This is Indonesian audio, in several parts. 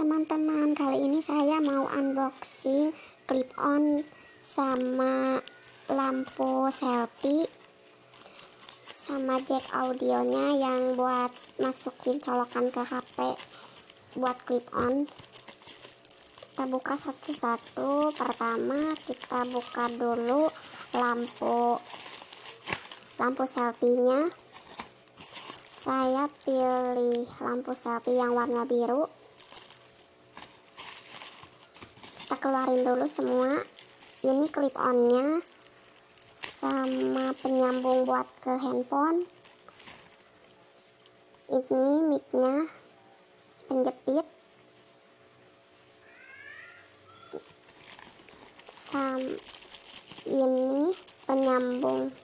teman-teman, kali ini saya mau unboxing clip on sama lampu selfie sama jack audionya yang buat masukin colokan ke HP buat clip on. Kita buka satu-satu. Pertama kita buka dulu lampu selfie-nya. Saya pilih lampu selfie yang warna biru. Kita keluarin dulu semua. Ini clip on-nya sama penyambung buat ke handphone. Ini mic-nya, penjepit, sama ini penyambung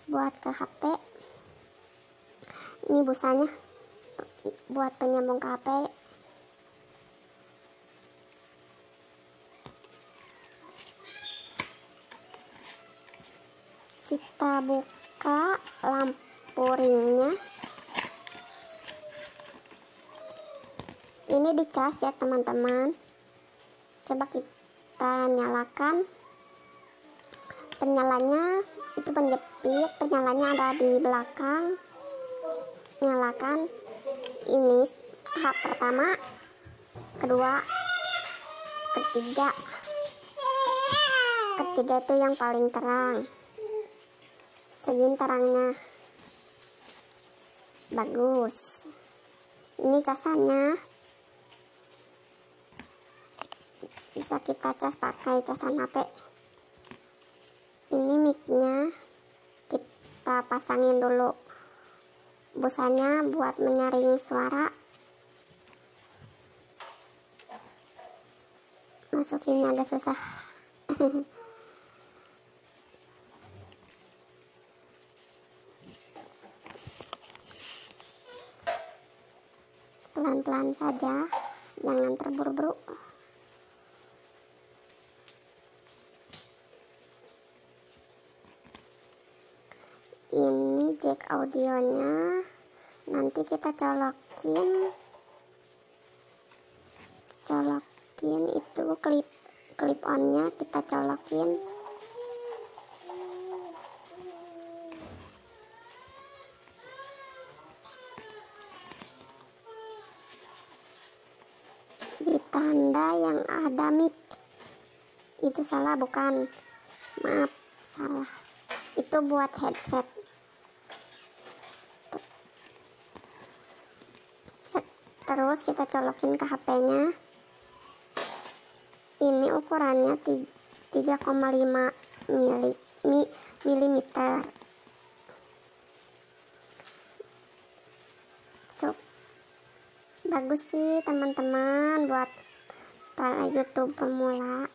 buat ke HP. Ini busanya buat penyambung ke HP. Kita buka lampu ringnya. Ini dicas ya teman-teman. Coba kita nyalakan. Penyalanya itu penjepit, penyalanya ada di belakang. Nyalakan. Ini tahap pertama, kedua, ketiga itu yang paling terang. Segini terangnya, bagus. Ini casannya, bisa kita cas pakai casan HP. Ini mic-nya, kita pasangin dulu busanya buat menyaring suara. Masukinnya agak susah. Pelan-pelan saja, jangan terburu-buru. Ini jack audionya, nanti kita colokin itu clip on-nya, kita colokin. Di tanda yang ada mic. Itu salah, bukan, maaf, salah. Itu buat headset. Terus kita colokin ke HP-nya. Ini ukurannya 3,5 mm. So, bagus sih teman-teman buat para YouTube pemula.